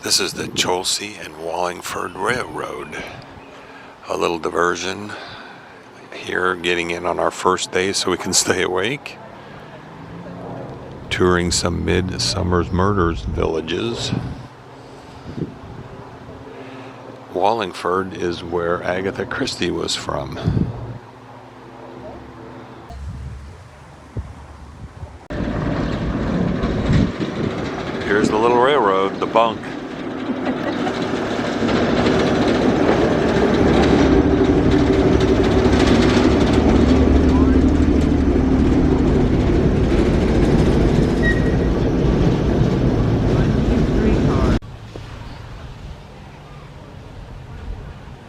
This is the Chelsea and Wallingford Railroad. A little diversion here, getting in on our first day so we can stay awake. Touring some Midsummer's Murders villages. Wallingford is where Agatha Christie was from. Here's the little railroad, the bunk.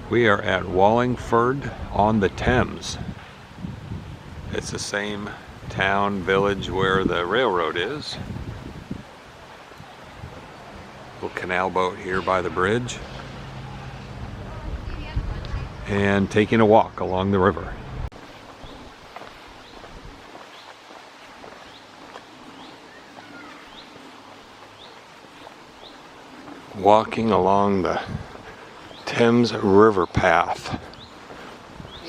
We are at Wallingford on the Thames. It's the same town, village where the railroad is. Little canal boat here by the bridge. And taking a walk along the river. Walking along the Thames River path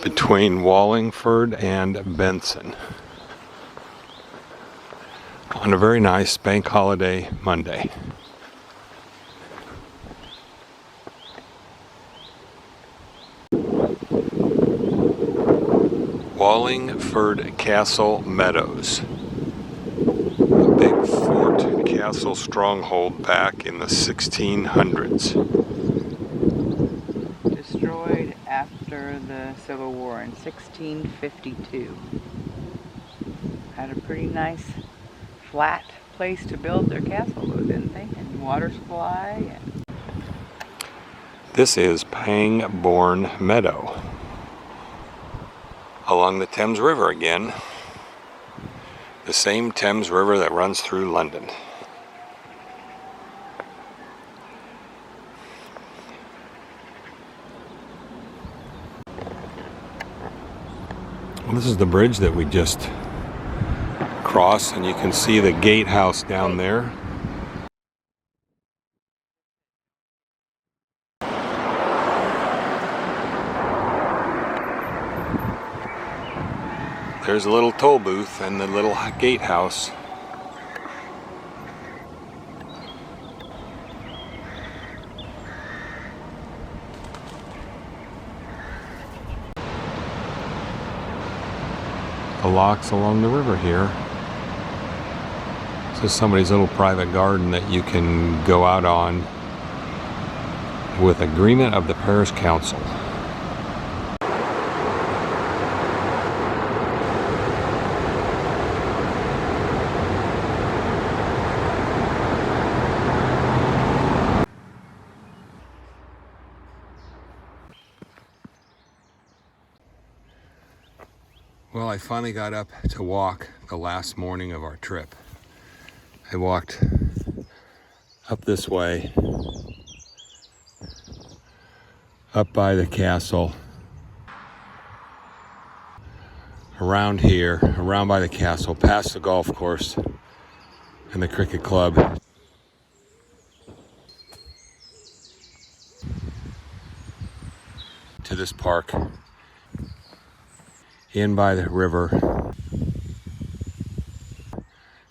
between Wallingford and Benson on a very nice bank holiday Monday. Wallingford Castle Meadows, a big fort castle stronghold back in the 1600s. Destroyed after the Civil War in 1652. Had a pretty nice flat place to build their castle though, didn't they? And water supply. This is Pangbourne Meadow along the Thames River again. The same Thames River that runs through London. Well, this is the bridge that we just crossed, and you can see the gatehouse down there. There's a little toll booth and the little gatehouse. The locks along the river here. This is somebody's little private garden that you can go out on with agreement of the parish council. Well, I finally got up to walk the last morning of our trip. I walked up this way, up by the castle, around here, around by the castle, past the golf course and the cricket club, to this park, in by the river,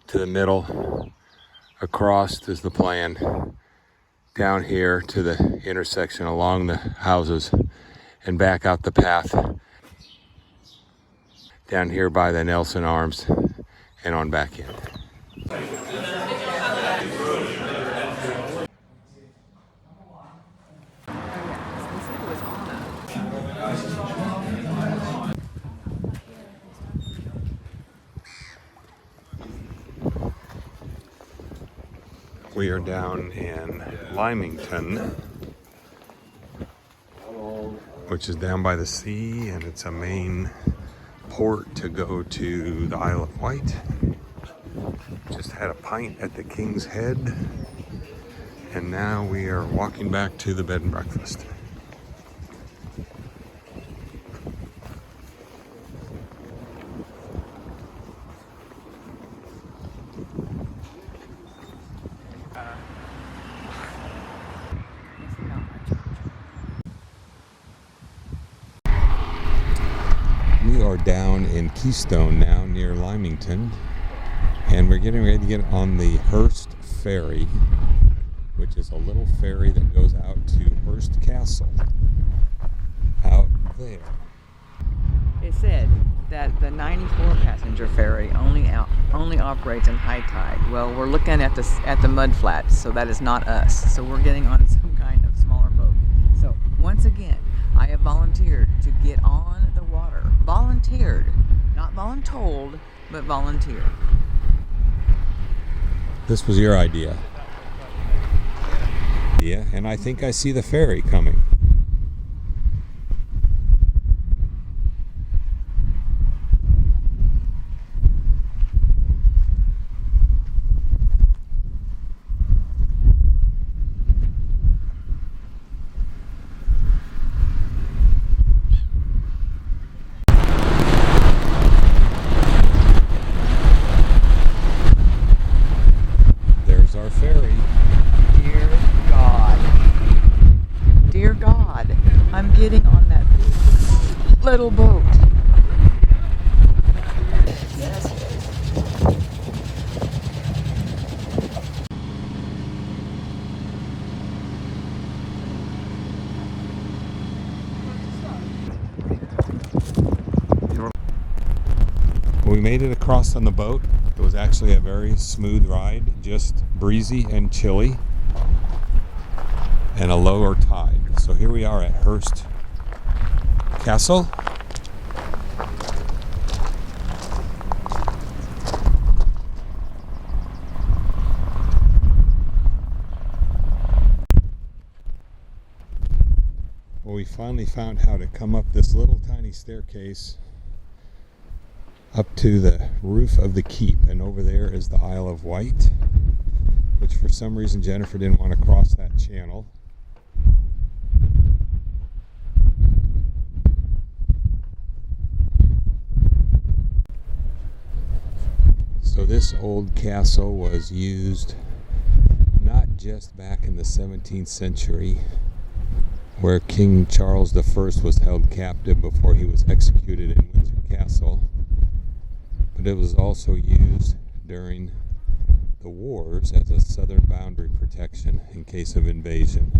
to the middle, across is the plan, down here to the intersection along the houses, and back out the path, down here by the Nelson Arms, and on back in. We are down in Lymington, which is down by the sea, and it's a main port to go to the Isle of Wight. Just had a pint at the King's Head, and now we are walking back to the bed and breakfast. in Keystone now, near Lymington. And we're getting ready to get on the Hurst Ferry, which is a little ferry that goes out to Hurst Castle, out there. It said that the 94 passenger ferry only operates in high tide. Well, we're looking at the mud flats, so that is not us. So we're getting on some kind of smaller boat. So once again, I have volunteered to get on the water. Volunteered, not voluntold, but volunteered. This was your idea. Yeah, and I think I see the ferry coming. There's our ferry. Dear God, I'm getting on that little boat. We made it across on the boat. It was actually a very smooth ride, just breezy and chilly, and a lower tide. So here we are at Hurst Castle. Well, we finally found how to come up this little tiny staircase up to the roof of the keep, and over there is the Isle of Wight, which for some reason Jennifer didn't want to cross that channel. So this old castle was used not just back in the 17th century, where King Charles I was held captive before he was executed in Windsor Castle, but it was also used during the wars as a southern boundary protection in case of invasion.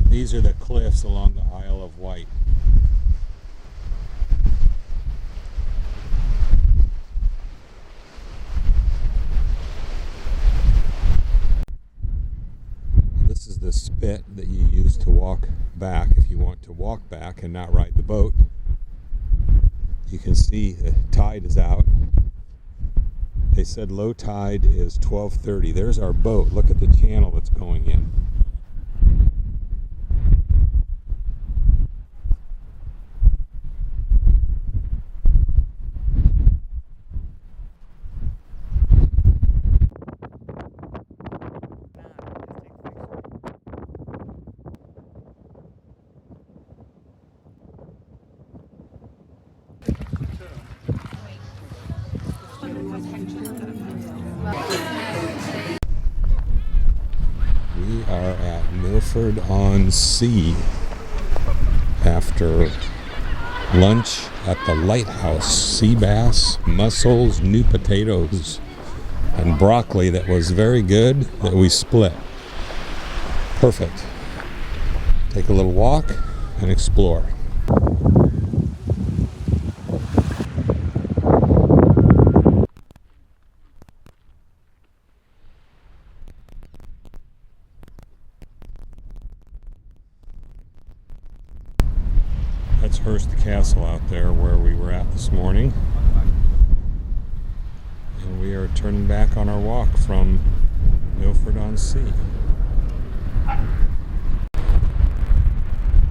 These are the cliffs along the Isle of Wight. This is the spit that you use to walk back if you want to walk back and not ride the boat. You can see the tide is out. They said low tide is 12:30. There's our boat. Look at the channel it's going in. We are at Milford-on-Sea after lunch at the Lighthouse. Sea bass, mussels, new potatoes, and broccoli that was very good that we split. Perfect. Take a little walk and explore. Amherst Castle out there where we were at this morning. And we are turning back on our walk from Milford on Sea.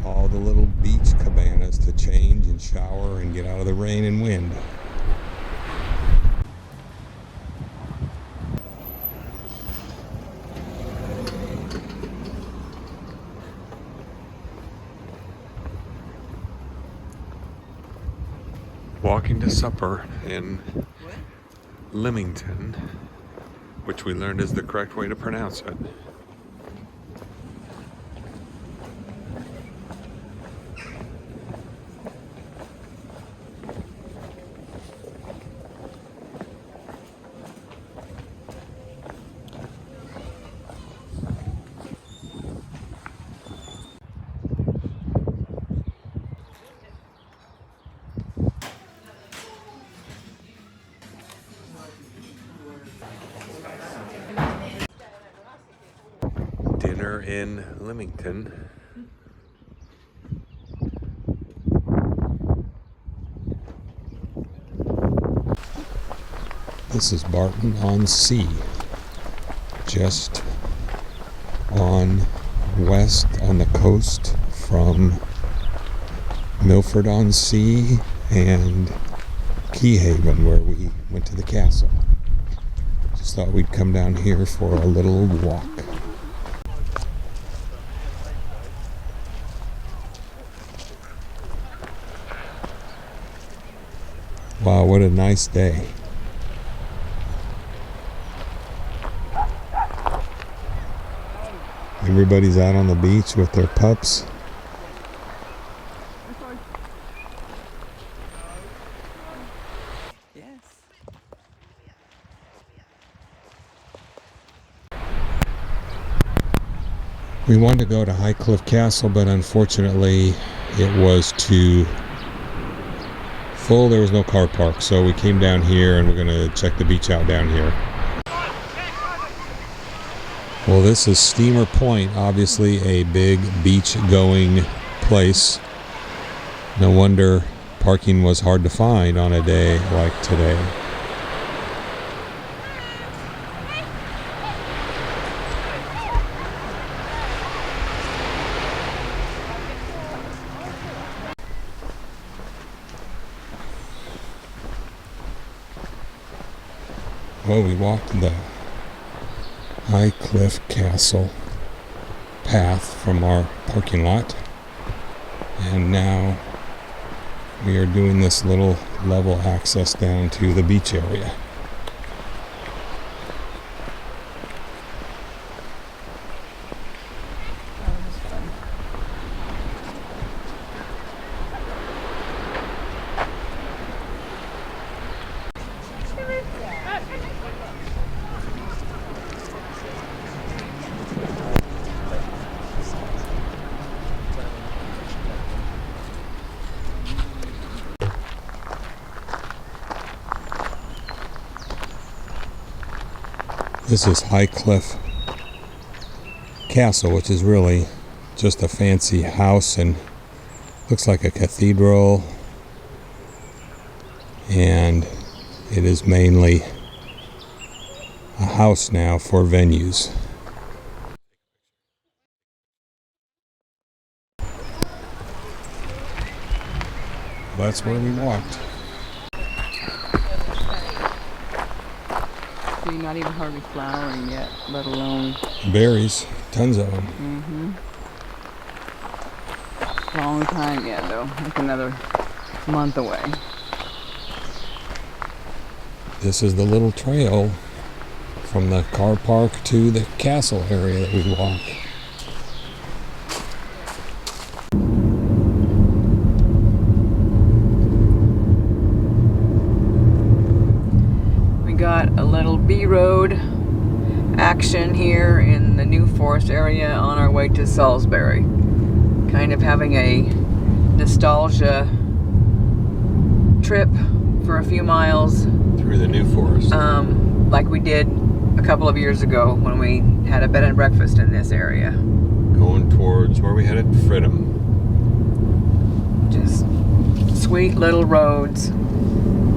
All the little beach cabanas to change and shower and get out of the rain and wind. Walking to supper in Leamington, which we learned is the correct way to pronounce it. Dinner in Leamington. This is Barton on Sea, just on west on the coast from Milford on Sea and Key Haven, where we went to the castle. Just thought we'd come down here for a little walk. Wow, what a nice day. Everybody's out on the beach with their pups. Yes. We wanted to go to Highcliffe Castle, but unfortunately it was too full. There was no car park, so we came down here and we're going to check the beach out down here. Well, this is Steamer Point, obviously a big beach-going place. No wonder parking was hard to find on a day like today. Well, we walked the Highcliffe Castle path from our parking lot, and now we are doing this little level access down to the beach area. This is Highcliffe Castle, which is really just a fancy house and looks like a cathedral, and it is mainly a house now for venues. That's where we walked. See, not even hardly flowering yet, let alone Berries, tons of them. long time yet, though. Like another month away. This is the little trail from the car park to the castle area that we walk. Got a little B-road action here in the New Forest area on our way to Salisbury. Kind of having a nostalgia trip for a few miles Through the New Forest. like we did a couple of years ago when we had a bed and breakfast in this area. Going towards where we headed, Freedom. Just sweet little roads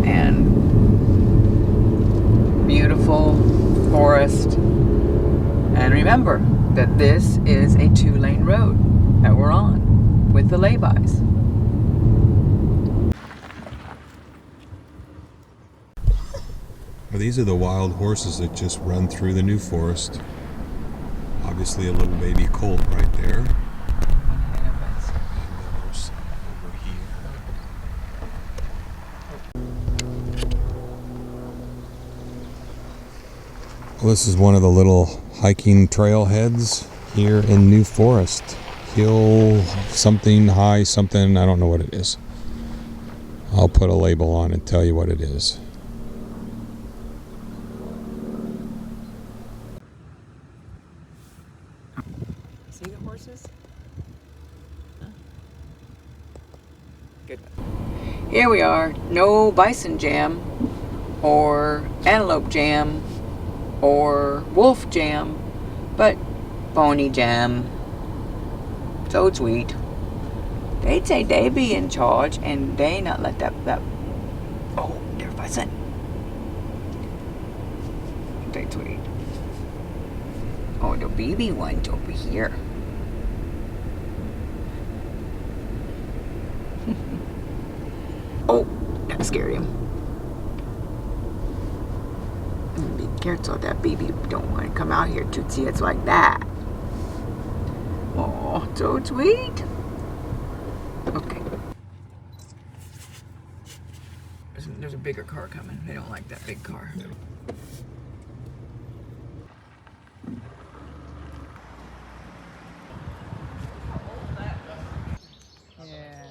and beautiful forest. And remember that this is a 2-lane road that we're on with the laybys. Well, these are the wild horses that just run through the New Forest. Obviously a little baby colt right there. And then there's some over here. Well, this is one of the little hiking trailheads here in New Forest. Hill something, high something, I don't know what it is. I'll put a label on and tell you what it is. See the horses? Good. Here we are. No bison jam or antelope jam or wolf jam, but pony jam. So sweet. They'd say they be in charge and they not let that oh, they're bison. They sweet. Oh, the baby one's over here. Oh, that scared him. Be careful, that baby don't want to come out here to see us like that. Oh, so sweet. Okay. There's a bigger car coming. They don't like that big car. Yeah.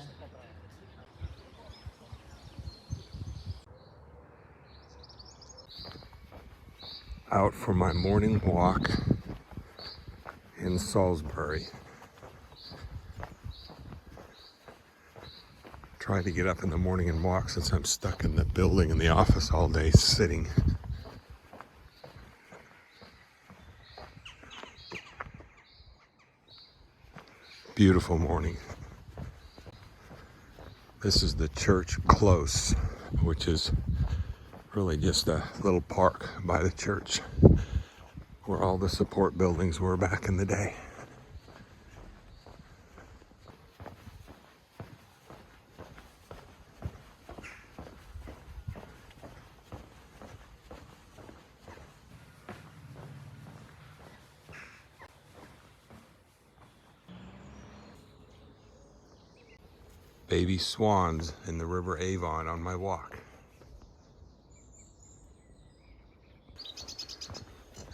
Out for my morning walk in Salisbury. Try to get up in the morning and walk since I'm stuck in the building in the office all day sitting. Beautiful morning. This is the church close, which is really just a little park by the church where all the support buildings were back in the day. Baby swans in the River Avon on my walk.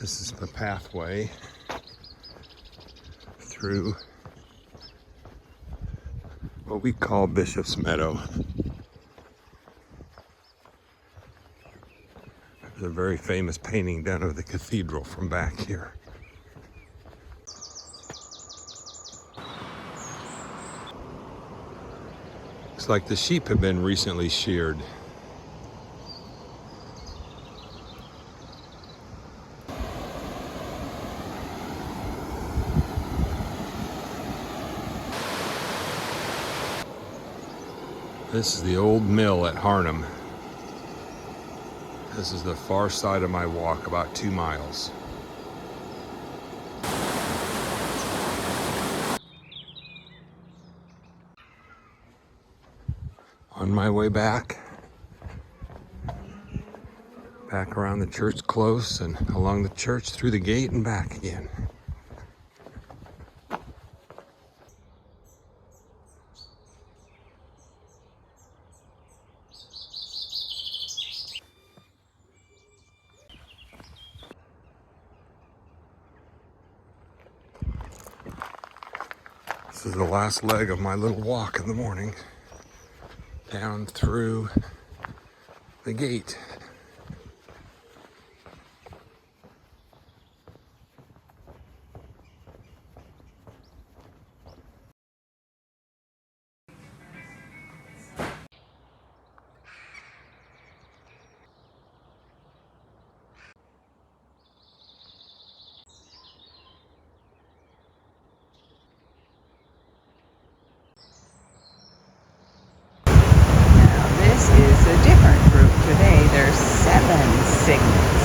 This is the pathway through what we call Bishop's Meadow. There's a very famous painting done of the cathedral from back here. Looks like the sheep have been recently sheared. This is the old mill at Harnham. This is the far side of my walk, about 2 miles. On my way back around the church close and along the church through the gate and back again. This is the last leg of my little walk in the morning, down through the gate.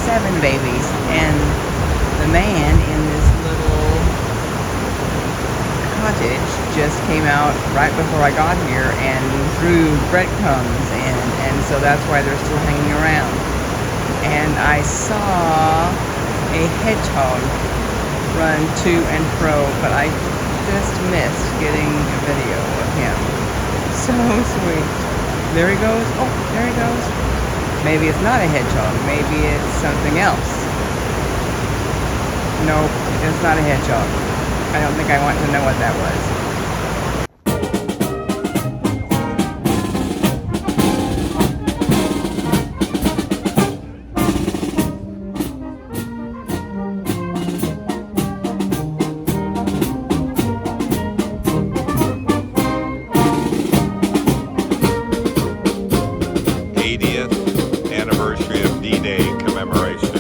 seven babies. And the man in this little cottage just came out right before I got here and threw breadcrumbs, and so that's why they're still hanging around. And I saw a hedgehog run to and fro, but I just missed getting a video of him. So sweet. There he goes. Oh, there he goes. Maybe it's not a hedgehog. Maybe it's something else. Nope, it's not a hedgehog. I don't think I want to know what that was. Anniversary of D-Day commemoration.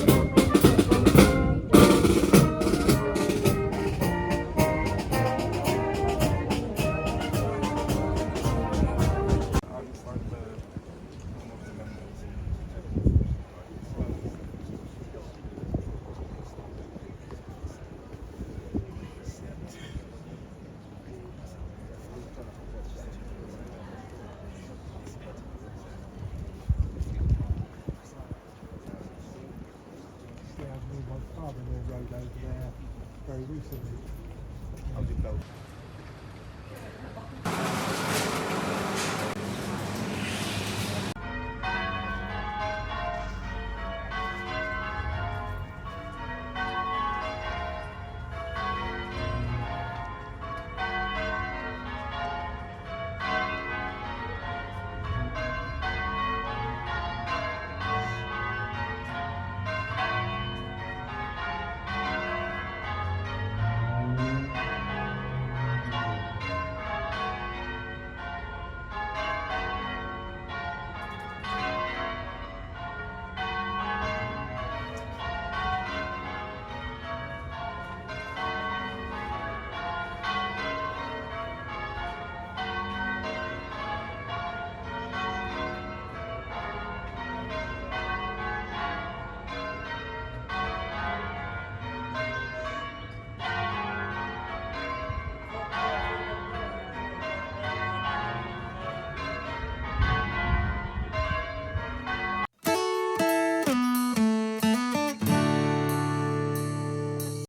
My father-in-law rode over there very recently.